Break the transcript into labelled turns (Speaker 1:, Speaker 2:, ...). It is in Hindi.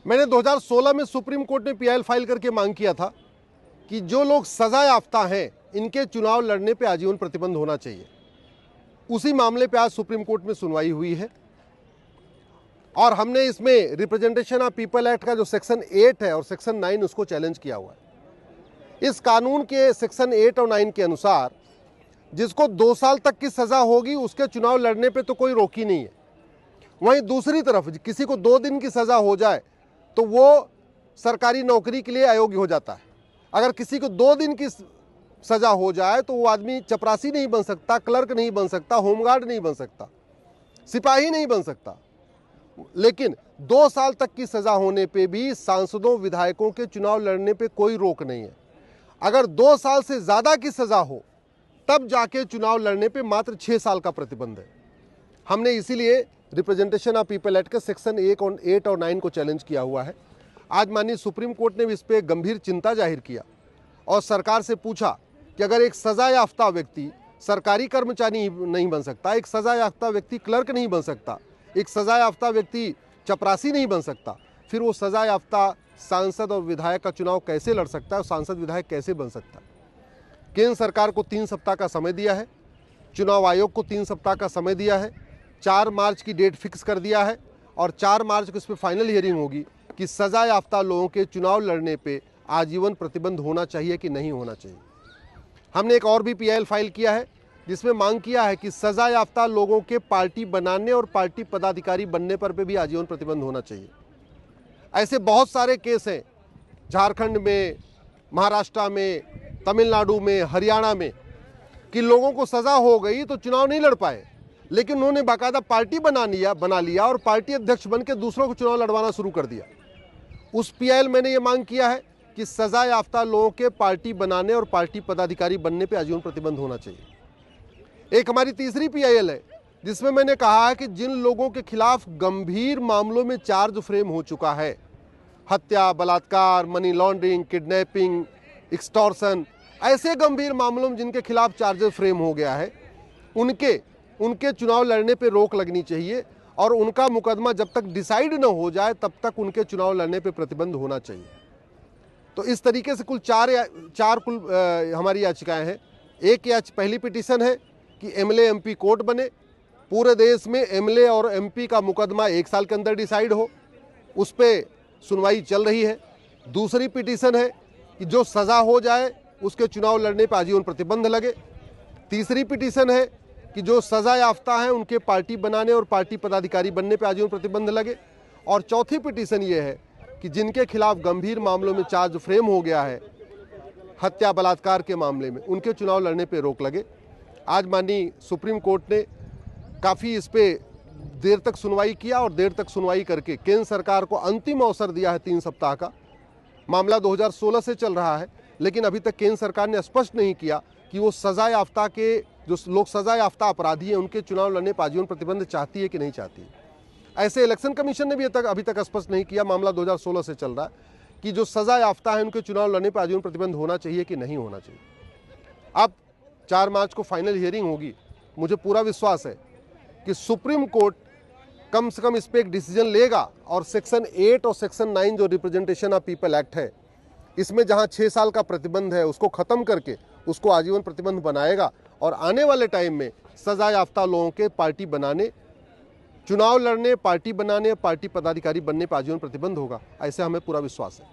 Speaker 1: मैंने 2016 में सुप्रीम कोर्ट में पीआईएल फाइल करके मांग किया था कि जो लोग सजा याफ्ता हैं इनके चुनाव लड़ने पे आजीवन प्रतिबंध होना चाहिए। उसी मामले पे आज सुप्रीम कोर्ट में सुनवाई हुई है और हमने इसमें रिप्रेजेंटेशन ऑफ पीपल एक्ट का जो सेक्शन 8 है और सेक्शन 9 उसको चैलेंज किया हुआ है। इस कानून के सेक्शन 8 और 9 के अनुसार जिसको 2 साल तक की सजा होगी उसके चुनाव लड़ने पे तो कोई रोक ही नहीं है। वहीं दूसरी तरफ किसी को 2 दिन की सजा हो जाए तो वो सरकारी नौकरी के लिए अयोग्य हो जाता है। अगर किसी को 2 दिन की सजा हो जाए तो वो आदमी चपरासी नहीं बन सकता, क्लर्क नहीं बन सकता, होमगार्ड नहीं बन सकता, सिपाही नहीं बन सकता। लेकिन 2 साल तक की सजा होने पे भी सांसदों विधायकों के चुनाव लड़ने पे कोई रोक नहीं है। अगर 2 साल से ज़्यादा की सजा हो तब जाके चुनाव लड़ने पे मात्र 6 साल का प्रतिबंध है। हमने इसीलिए रिप्रेजेंटेशन ऑफ पीपल एक्ट के सेक्शन 8 और 9 को चैलेंज किया हुआ है। आज माननीय सुप्रीम कोर्ट ने भी इस पर गंभीर चिंता जाहिर किया और सरकार से पूछा कि अगर एक सजा याफ्ता व्यक्ति सरकारी कर्मचारी नहीं बन सकता, एक सजा याफ्ता व्यक्ति क्लर्क नहीं बन सकता, एक सजा याफ्ता व्यक्ति चपरासी नहीं बन सकता, फिर वो सजा याफ्ता सांसद और विधायक का चुनाव कैसे लड़ सकता है और सांसद विधायक कैसे बन सकता है। केंद्र सरकार को 3 सप्ताह का समय दिया है, चुनाव आयोग को 3 सप्ताह का समय दिया है, 4 मार्च की डेट फिक्स कर दिया है और 4 मार्च को इस पर फाइनल हियरिंग होगी कि सजा याफ्ता लोगों के चुनाव लड़ने पे आजीवन प्रतिबंध होना चाहिए कि नहीं होना चाहिए। हमने एक और भी पीआईएल फाइल किया है जिसमें मांग किया है कि सजा याफ्ता लोगों के पार्टी बनाने और पार्टी पदाधिकारी बनने पर भी आजीवन प्रतिबंध होना चाहिए। ऐसे बहुत सारे केस हैं झारखंड में, महाराष्ट्र में, तमिलनाडु में, हरियाणा में कि लोगों को सजा हो गई तो चुनाव नहीं लड़ पाए, लेकिन उन्होंने बाकायदा पार्टी बना लिया और पार्टी अध्यक्ष बन के दूसरों को चुनाव लड़वाना शुरू कर दिया। उस पीआईएल मैंने ये मांग किया है कि सजा याफ्ता लोगों के पार्टी बनाने और पार्टी पदाधिकारी बनने पे आजीवन प्रतिबंध होना चाहिए। एक हमारी तीसरी पीआईएल है जिसमें मैंने कहा है कि जिन लोगों के खिलाफ गंभीर मामलों में चार्ज फ्रेम हो चुका है, हत्या, बलात्कार, मनी लॉन्ड्रिंग, किडनैपिंग, एक्सटॉर्शन, ऐसे गंभीर मामलों में जिनके खिलाफ चार्जेस फ्रेम हो गया है, उनके चुनाव लड़ने पे रोक लगनी चाहिए और उनका मुकदमा जब तक डिसाइड न हो जाए तब तक उनके चुनाव लड़ने पे प्रतिबंध होना चाहिए। तो इस तरीके से कुल चार हमारी याचिकाएं हैं। एक पहली पिटीशन है कि एमएलए एमपी कोर्ट बने, पूरे देश में एमएलए और एमपी का मुकदमा 1 साल के अंदर डिसाइड हो, उस पर सुनवाई चल रही है। दूसरी पिटीशन है कि जो सज़ा हो जाए उसके चुनाव लड़ने पर आजीवन प्रतिबंध लगे। तीसरी पिटीशन है कि जो सज़ा याफ्ता हैं उनके पार्टी बनाने और पार्टी पदाधिकारी बनने पर आजीवन प्रतिबंध लगे। और चौथी पिटीशन ये है कि जिनके खिलाफ गंभीर मामलों में चार्ज फ्रेम हो गया है, हत्या बलात्कार के मामले में, उनके चुनाव लड़ने पर रोक लगे। आज माननीय सुप्रीम कोर्ट ने काफ़ी इस पर देर तक सुनवाई किया और देर तक सुनवाई करके केंद्र सरकार को अंतिम अवसर दिया है 3 सप्ताह का। मामला 2016 से चल रहा है, लेकिन अभी तक केंद्र सरकार ने स्पष्ट नहीं किया कि वो सजा याफ्ता के जो लोग सजा याफ्ता अपराधी हैं उनके चुनाव लड़ने पर आजीवन प्रतिबंध चाहती है कि नहीं चाहती है। ऐसे इलेक्शन कमीशन ने भी अभी तक स्पष्ट नहीं किया, मामला 2016 से चल रहा है, कि जो सजा याफ्ता है उनके चुनाव लड़ने पर आजीवन प्रतिबंध होना चाहिए कि नहीं होना चाहिए। अब 4 मार्च को फाइनल हियरिंग होगी। मुझे पूरा विश्वास है कि सुप्रीम कोर्ट कम से कम इस पर एक डिसीजन लेगा और सेक्शन 8 और सेक्शन 9 जो रिप्रेजेंटेशन ऑफ पीपल एक्ट है, इसमें जहां 6 साल का प्रतिबंध है उसको खत्म करके उसको आजीवन प्रतिबंध बनाएगा और आने वाले टाइम में सजा याफ्ता लोगों के पार्टी बनाने, चुनाव लड़ने, पार्टी बनाने, पार्टी पदाधिकारी बनने पर आजीवन प्रतिबंध होगा, ऐसे हमें पूरा विश्वास है।